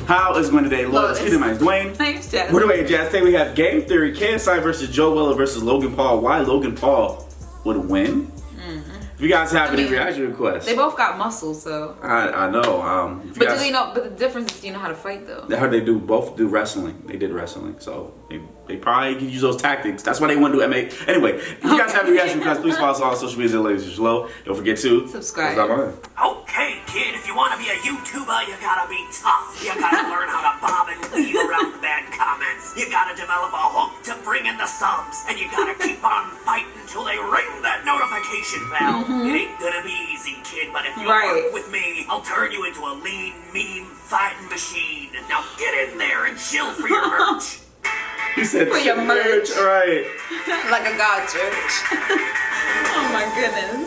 How is going today? Lois. Excuse me, my name's Dwayne. My name's Jazz. We're Dwayne Jazz. Today we have Game Theory, KSI versus Joe Weller versus Logan Paul. Why Logan Paul would win? If you guys have any reaction requests. They both got muscles, so. I know. But do they know? But the difference is, do you know how to fight though? I heard they both do wrestling. They did wrestling, so they probably can use those tactics. That's why they want to do MMA. Anyway, if you guys have any reaction requests, please follow us on all social media links below. Don't forget to subscribe. Okay, kid, if you want to be a YouTuber, you gotta be tough. You gotta learn how to bob and weave around the bad comments. You gotta develop a hook to bring in the subs, and you gotta keep on fighting until they ring that notification bell. It ain't gonna be easy, kid, but if you work with me, I'll turn you into a lean, mean fighting machine. Now get in there and chill for your merch. He said for your merch. Right. Like a god church. Oh my goodness.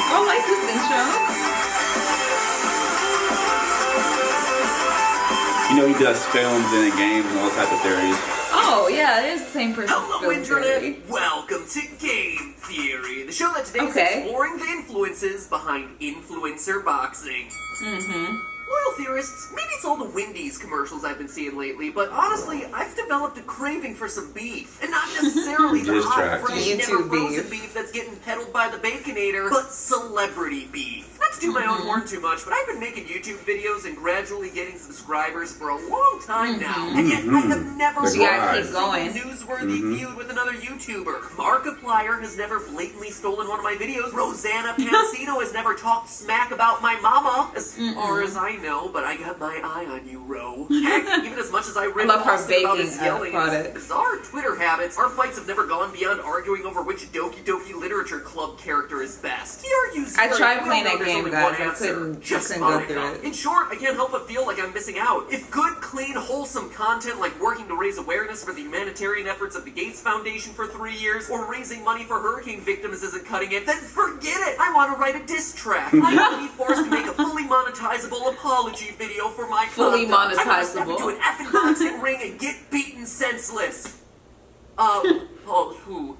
I like this intro. You know he does films and games and all type of theories. Oh yeah, it is the same person. Hello Internet, welcome to Game Theory, the show that today is exploring the influences behind influencer boxing. Loyal theorists, maybe it's all the Wendy's commercials I've been seeing lately, but honestly, I've developed a craving for some beef. And not necessarily the hot, fresh, never frozen beef that's getting peddled by the Baconator, but celebrity beef. Not to do my own horn too much, but I've been making YouTube videos and gradually getting subscribers for a long time now. And yet, I have never watched a newsworthy feud with another YouTuber. Markiplier has never blatantly stolen one of my videos. Rosanna Pansino has never talked smack about my mama, as far as I know, but I got my eye on you, Ro. Heck, even as much as I read Austin about his yelling and bizarre Twitter habits, our fights have never gone beyond arguing over which Doki Doki Literature Club character is best. I tried playing that game, guys. I couldn't go through it. In short, I can't help but feel like I'm missing out. If good, clean, wholesome content like working to raise awareness for the humanitarian efforts of the Gates Foundation for 3 years, or raising money for hurricane victims isn't cutting it, then forget it! I want to write a diss track. I want to be forced to make a fully monetizable apology video for my fully monetizable. I want to step into an effing boxing ring and get beaten senseless.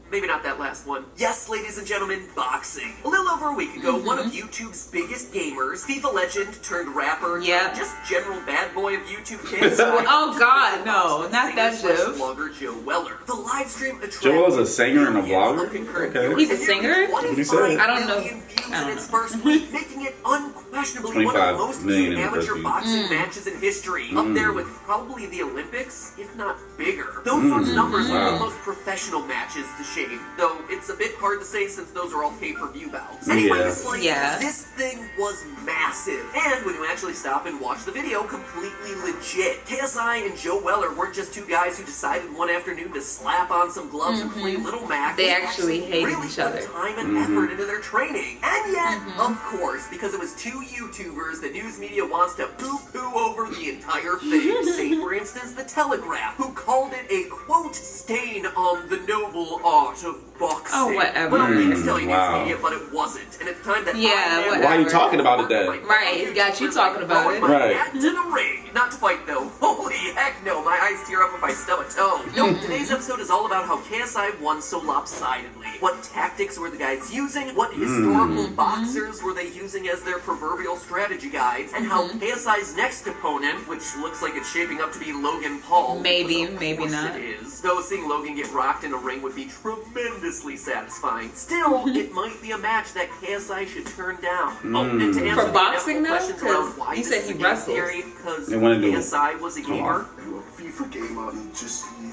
Maybe not that last one. Yes, ladies and gentlemen, boxing. A little over a week ago, one of YouTube's biggest gamers, FIFA legend turned rapper, just general bad boy of YouTube kids. Oh God, no, not that Joe. Vlogger Joe Weller. The live stream attracted Joe was a singer and a vlogger? Okay. He's a singer? What did he say? I don't know. In its first week, making it unquestionably one of the most viewed amateur boxing matches in history. Up there with probably the Olympics, if not bigger. Those sorts of numbers are the most professional matches to shame, though it's a bit hard to say since those are all pay-per-view bouts. Anyways, this thing was massive, and when you actually stop and watch the video, completely legit. KSI and Joe Weller weren't just two guys who decided one afternoon to slap on some gloves and play Little Mac. They actually hated each other. Put time and effort into their training. And yet, of course, because it was two YouTubers, the news media wants to poo-poo over the entire thing. Say, for instance, The Telegraph, who called it a, quote, stain on the noble art of boxing. Oh, whatever. Well, it's telling news media, but it wasn't. And it's time that whatever. Why are you talking about it then? Right, it got you talking about it. Right. To the ring. Not to fight, though. Holy heck no, my eyes tear up if I stub a toe. No, today's episode is all about how KSI won so lopsidedly. What tactics were the guys using? What historical boxers were they using as their proverbial strategy guides? And how KSI's next opponent, which looks like it's shaping up to be Logan Paul. Maybe not. It is. Though seeing Logan get rocked in a ring would be tremendously satisfying. Still, it might be a match that KSI should turn down. And to answer for boxing though? Because you said he wrestles. Because KSI was a gamer. You're a FIFA gamer.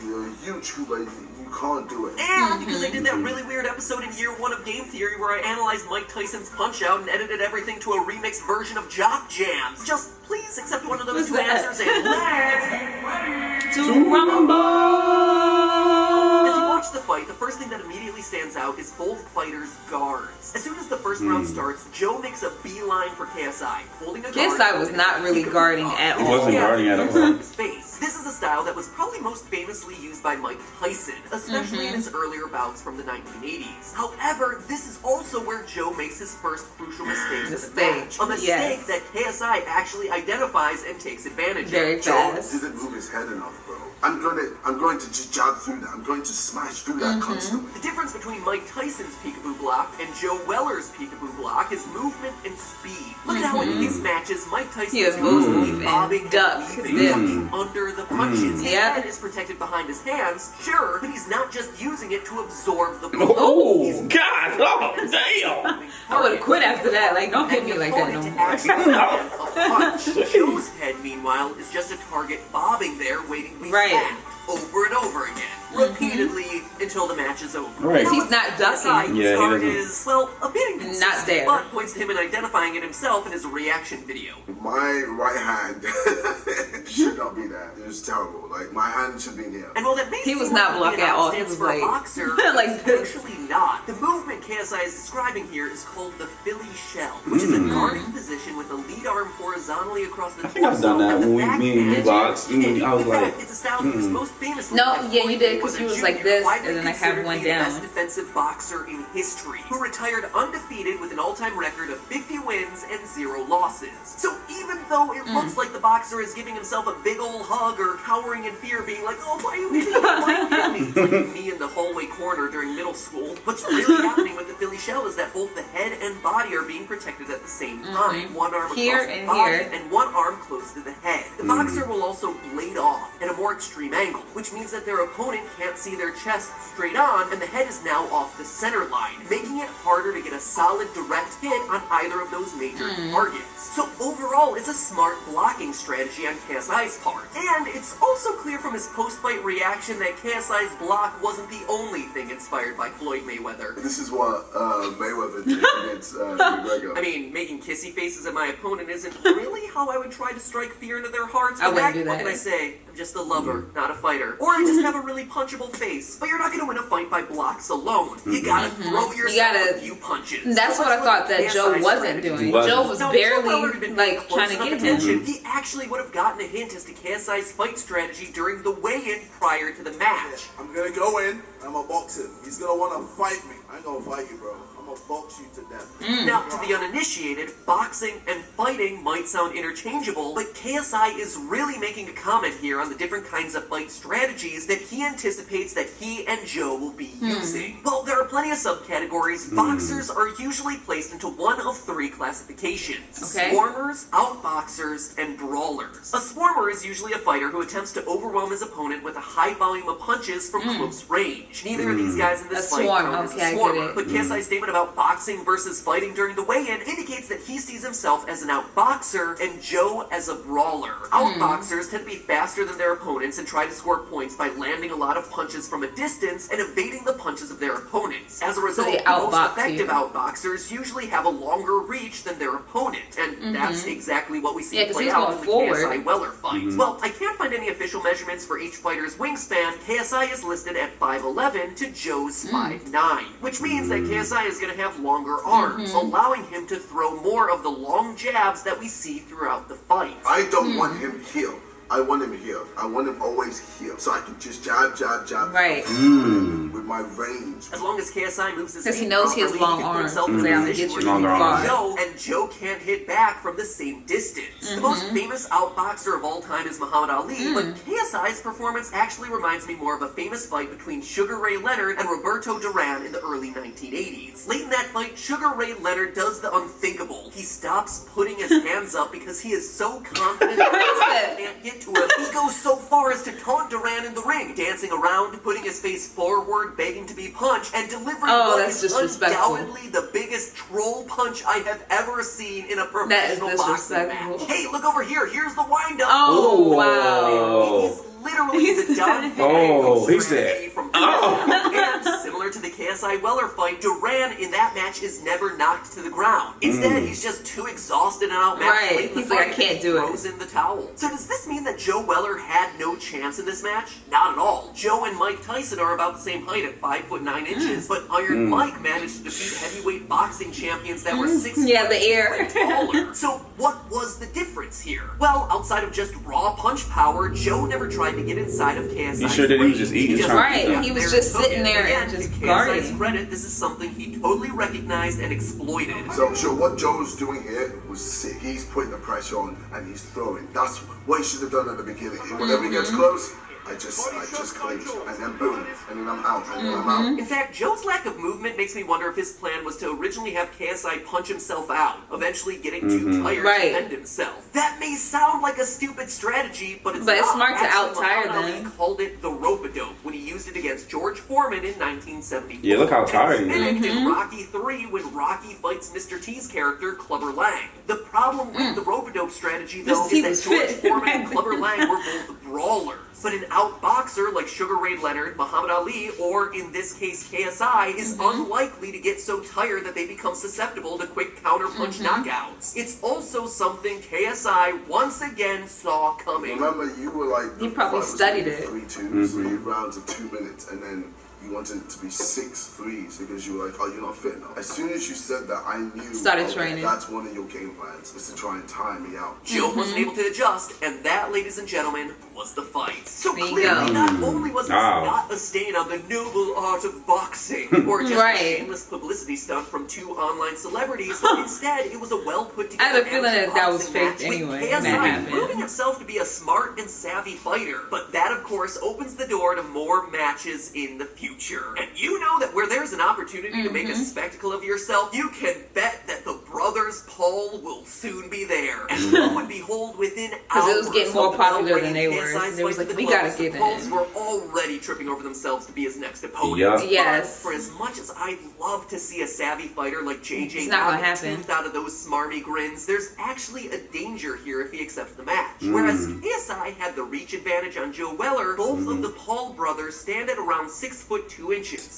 You're a YouTuber. You can't do it. And because I did that really weird episode in year 1 of Game Theory where I analyzed Mike Tyson's Punch-Out and edited everything to a remixed version of Jock Jams. Just please accept one of those two answers and let's get ready to rumble! As you watch the fight, the first thing that immediately stands out is both fighters' guards. As soon as the first round starts, Joe makes a beeline for KSI, holding a guard. KSI was not really guarding at all. He wasn't guarding at all. This is a style that was probably most famously used by Mike Tyson, especially in his earlier bouts from the 1980s. However, this is also where Joe makes his first crucial mistake of the match. A mistake that KSI actually identifies and takes advantage of. Joe didn't move his head enough, bro. I'm going to just jab through that. I'm going to smash through that constantly. The difference between Mike Tyson's peekaboo block and Joe Weller's peekaboo block is movement and speed. Look at how in his matches, Mike Tyson is constantly bobbing and weaving, ducking under the punches. His head is protected behind his hands, sure, but he's not just using it to absorb the blow. Oh, God. Oh, damn. I would have quit after that. Like, don't hit me like that no more. Joe's head, meanwhile, is just a target bobbing there, waiting to be smacked over and over again, repeatedly until the match is over. Right. He's not ducking. His card is, well, a bit inconsistent, not there. but points to him in identifying it himself in his reaction video. My right hand should not be there. It was terrible. Like, my hand should be here. And while that may He was seem not like blocking at all. He stance was for like- a boxer, like it's this. actually not. The movement KSI is describing here is called the Philly shell, which is a guarding position with the lead arm horizontally across the I think I've done that when me and you boxed. I was like, it's a style he was most famously No, at yeah, you did, 'cause was you a was like junior, this, widely and then I have considered one the best down. defensive boxer in history, who retired undefeated with an all-time record of 50 wins and 0 losses. So even though it looks like the boxer is giving himself a big old hug or cowering in fear, being like, "Oh, why are you hitting me? Why are you hitting me?" It's like me in the hallway corner during middle school. What's really happening with the Philly shell is that both the head and body are being protected at the same time. One arm Here across the and body here. and one arm close to the head. The boxer will also blade off at a more extreme angle, which means that their opponent can't see their chest straight on, and the head is now off the center line, making it harder to get a solid direct hit on either of those major targets. So overall, it's a smart blocking strategy on KSI's part. And it's also clear from his post-fight reaction that KSI's block wasn't the only thing inspired by Floyd Mayweather. This is what Mayweather did against McGregor. I mean, making kissy faces at my opponent isn't really how I would try to strike fear into their hearts. I But wouldn't do what that. can I say? I'm just a lover, not a fighter. Or I just have a really punchable face. But you're not gonna win a fight by blocks alone. You gotta throw yourself a few punches. That's So what I let's thought look that at Joe KSI's wasn't strategy. doing. He wasn't. Joe was Now, if Joe Weller barely had been like close trying to enough get attention, him. he actually would have gotten a hint as to KSI's fight strategy during the weigh-in prior to the match. I'm gonna go in, I'm gonna box him. He's gonna wanna fight me. I ain't gonna fight you, bro. I'm gonna box you to death. Now, to the uninitiated, boxing and fighting might sound interchangeable, but KSI is really making a comment here on the different kinds of fight strategies that he anticipates that he and Joe will be using. Well, there are plenty of subcategories. Boxers are usually placed into one of 3 classifications. Okay. Swarmers, outboxers, and brawlers. A swarmer is usually a fighter who attempts to overwhelm his opponent with a high volume of punches from close range. Neither of these guys in this A fight swarm, count as okay, I a get swarmer. it. But KSI's statement about boxing versus fighting during the weigh-in indicates that he sees himself as an outboxer and Joe as a brawler. Outboxers tend to be faster than their opponents and try to score points by landing a lot of punches from a distance and evading the punches of their opponents. As a result, they the most outbox effective you. outboxers usually have a longer reach than their opponent, and that's exactly what we see Yeah, 'cause play he's out going in the forward. KSI Weller fight. Well, I can't find any official measurements for each fighter's wingspan. KSI is listed at 5'11" to Joe's 5'9", which means that KSI is going to have longer arms, allowing him to throw more of the long jabs that we see throughout the fight. I don't want him here. I want him here. I want him always here. So I can just jab, jab, jab. Right. With my range. As long as KSI moves his 'Cause he feet knows he has properly, long can put arms. himself in a They don't position get where you he can Longer hit arms. Joe, and Joe can't hit back from the same distance. The most famous outboxer of all time is Muhammad Ali, but KSI's performance actually reminds me more of a famous fight between Sugar Ray Leonard and Roberto Duran in the early 1980s. Late in that fight, Sugar Ray Leonard does the unthinkable. He stops putting his hands up because he is so confident that he can't get to him. He goes so far as to taunt Duran in the ring, dancing around, putting his face forward, begging to be punched, and delivering what that's is disrespectful. undoubtedly the biggest troll punch I have ever seen in a professional boxing disrespectful. match. Hey, look over here. Here's the wind-up. Oh, wow. It is literally the Don Oh, he strategy said, from and similar to the KSI Weller fight, Duran in that match is never knocked to the ground. Instead, he's just too exhausted and outmatched Right. late in the He's like, fight I can't and he do it. throws in the towel. So does this mean that Joe Weller had no chance in this match? Not at all. Joe and Mike Tyson are about the same height at 5'9" but Iron Mike managed to defeat heavyweight boxing champions that were 6 Yeah, the foot air. and taller. So what was the difference here? Well, outside of just raw punch power, Joe never tried to get inside of KSI's He sure did. He was range. just eating just Right, got he was there just and took sitting it. there Again, and just to KSI's guarding. credit, this is something he totally recognized and exploited. So what Joe's doing here was sick. He's putting the pressure on and he's throwing. That's what he should have done at the beginning. Whenever he gets close, I just clinch, and then boom, and then I'm out, and then I'm out. In fact, Joe's lack of movement makes me wonder if his plan was to originally have KSI punch himself out, eventually getting too tired to defend himself. That may sound like a stupid strategy, but it's not. It's smart to Actually, out-tire Muhammad Ali them. called it the rope-a-dope when he used it against George Foreman in 1974. Yeah, look how tired he is. And it's mimicked in Rocky 3 when Rocky fights Mr. T's character, Clubber Lang. The problem with the rope-a-dope strategy, though, Mr. T is that was George fit. Foreman and Clubber Lang were both brawlers. But an out-boxer like Sugar Ray Leonard, Muhammad Ali, or in this case KSI, is unlikely to get so tired that they become susceptible to quick counter-punch knockouts. It's also something KSI once again saw coming. Remember, you were like... He probably studied it. 3-2, 3 rounds of 2 minutes, and then you wanted it to be 6 threes because you were like, oh, you're not fit enough. As soon as you said that, I knew Started training. That's one of your game plans, is to try and tire me out. Joe wasn't able to adjust, and that, ladies and gentlemen, was the fight. So There you clearly, go. not only was this not a stain on the noble art of boxing, or just a shameless publicity stunt from 2 online celebrities, instead, it was a well-put together I had a feeling that was boxing faked match with anyway, when that KSI happened. proving himself to be a smart and savvy fighter. But that, of course, opens the door to more matches in the future. And you know that where there's an opportunity to make a spectacle of yourself, you can bet that the brothers Paul will soon be there. And lo and behold, within hours it was getting more of the popular bell than they ringing, were. KSI's They was fight like, to the we gotta close, get the Pauls in. were already tripping over themselves to be his next opponent. Yup. But Yes. for as much as I'd love to see a savvy fighter like JJ It's not gonna knock the happen. tooth out of those smarmy grins, there's actually a danger here if he accepts the match. Whereas KSI had the reach advantage on Joe Weller, both of the Paul brothers stand at around 6'2".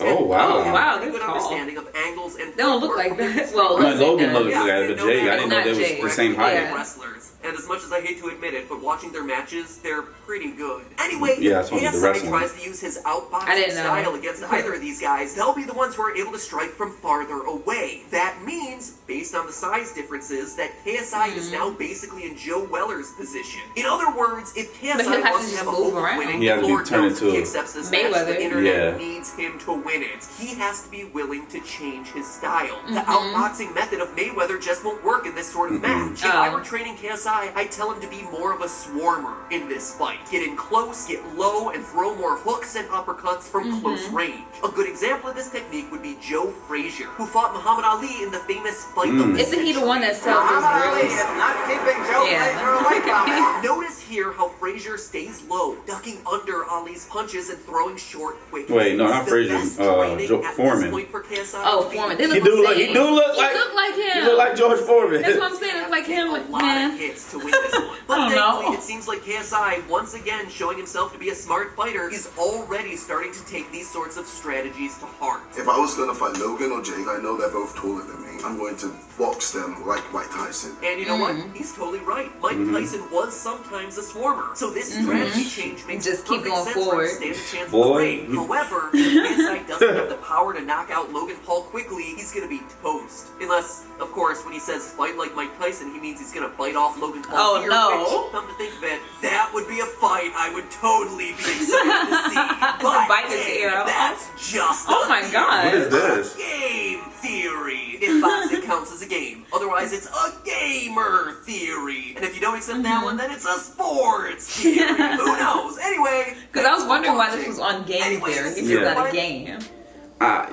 Oh, wow. They have Wow, a pretty they're good tall. understanding of angles and They don't look footwork like from that. these Well, No, let's Logan say looks that. like that, but Jay, I didn't know they was Jay. the same Yeah. height. wrestlers. And as much as I hate to admit it, but watching their matches, they're pretty good. Anyway, Yeah, if that's what the KSI wrestling. tries to use his I outboxing didn't know. style against either of these guys, they'll be the ones who are able to strike from farther away. That means, based on the size differences, that KSI is now basically in Joe Weller's position. In other words, if But he'll KSI have wants to to have a just move hope of around. winning, He has to be Lord turned knows if into he a accepts this match, Mayweather. the internet Yeah. needs him to win it. He has to be willing to change his style. The outboxing method of Mayweather just won't work in this sort of match. If I were training KSI, I'd tell him to be more of a swarmer in this fight. Get in close, get low, and throw more hooks and uppercuts from close range. A good example of this technique would be Joe Frazier, who fought Muhammad Ali in the famous fight of the Isn't he the one that sells Muhammad Ali those is grills? not keeping Joe Frazier away from him. Notice here how Frazier stays low, ducking under Ali's punches and throwing short, quick Wait, no, hits. not The Frazier, best training Joe at Foreman. this point for KSI Oh, would be Foreman. They He look do the look. He same. do look He like. look like him. He look like George Foreman. That's what I'm saying. It's like him, a lot man. of hits to win this one. But Oh, no. thankfully, it seems like KSI, once again showing himself to be a smart fighter, is already starting to take these sorts of strategies to heart. If I was going to fight Logan or Jake, I know they're both taller than me. I'm going to box them like Mike Tyson. And you know what? He's totally right. Mike Tyson was sometimes a swarmer. So this strategy change makes Just keep perfect going sense forward. for him to stand a chance Boy. in the ring. However, if KSI doesn't have the power to knock out Logan Paul quickly, he's going to be toast. Unless, of course, when he says fight like Mike Tyson, he means he's going to bite off Logan Paul's Oh, ear, no. which, come to think of it, that would be a fight I would totally be excited to see. But Bite his hey, ear off. that's just Oh a my theory. God. What is this? Game theory. If boxing counts as a game. Otherwise, it's a gamer theory. And if you don't accept that one, then it's a sports theory. Who knows? Anyway. Because I was thanks for wondering why watching. this was on Game Anyway, Theory. this It's is Yeah. not a fun. game.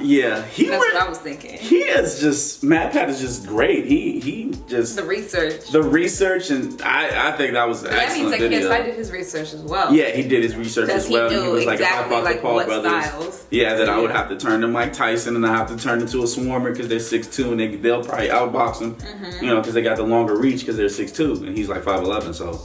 Yeah, he That's went. what I was thinking. He is just Matt Pat is just great. He just The research. the research, and I think that was an That means excellent that video. KSI did his research as well. Yeah, he did his research Does as he well. And know he was like, exactly, if I fought like, the Paul what brothers, styles? yeah, that I would Yeah. have to turn to Mike Tyson, and I have to turn into a swarmer because they're 6'2", and they'll probably outbox him, Mm-hmm. you know, because they got the longer reach because they're 6'2", and he's like 5'11", so.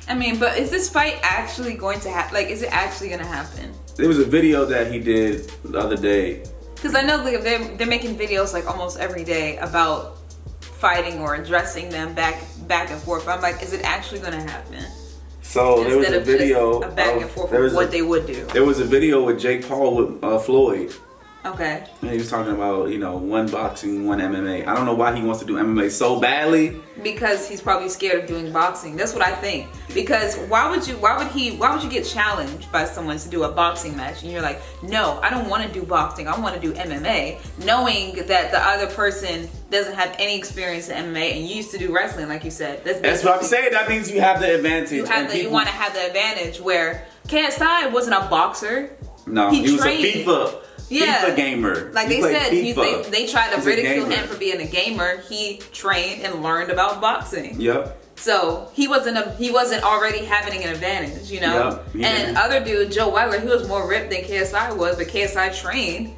I mean, but is this fight actually going to happen? Like, is it actually going to happen? There was a video that he did the other day. Because I know they're making videos like almost every day about fighting or addressing them back and forth. But I'm like, is it actually going to happen? So there was Instead a of video just a back of- and forth there of was what a- they would do. There was a video with Jake Paul with Floyd, Okay. And he was talking about, you know, one boxing, one MMA. I don't know why he wants to do MMA so badly. Because he's probably scared of doing boxing. That's what I think. Because why would you get challenged by someone to do a boxing match and you're like, no, I don't want to do boxing. I want to do MMA, knowing that the other person doesn't have any experience in MMA and you used to do wrestling, like you said. That's what I'm saying. That means you have the advantage. You want to have the advantage where KSI wasn't a boxer. No, he was a FIFA gamer. Like they said, they tried to ridicule him for being a gamer. He trained and learned about boxing. Yep. So he wasn't already having an advantage, you know. Yep. Yeah. And other dude, Joe Weiler, he was more ripped than KSI was, but KSI trained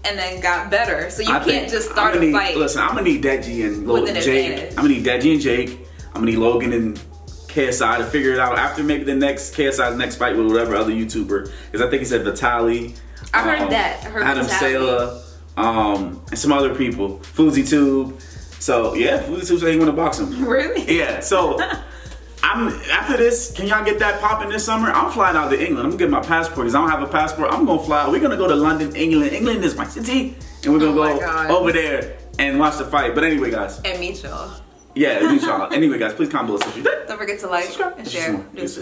and then got better. So you can't just start a fight. Listen, I'm gonna need Deji and Jake. I'm gonna need Deji and Jake. I'm gonna need Logan and KSI to figure it out after maybe the next KSI's next fight with whatever other YouTuber. Because I think he said Vitaly. I heard that. I heard Adam Vitaly. Saylor, and some other people. FuziTube. So yeah, FuziTube said he want to box him. Really? Yeah. So after this, can y'all get that popping this summer? I'm flying out to England. I'm gonna get my passport because I don't have a passport. I'm gonna fly. We're gonna go to London, England. England is my city, and we're gonna go over there and watch the fight. But anyway, guys. And meet y'all. Yeah, meet y'all. Anyway, guys, please comment below. Don't forget to like and share.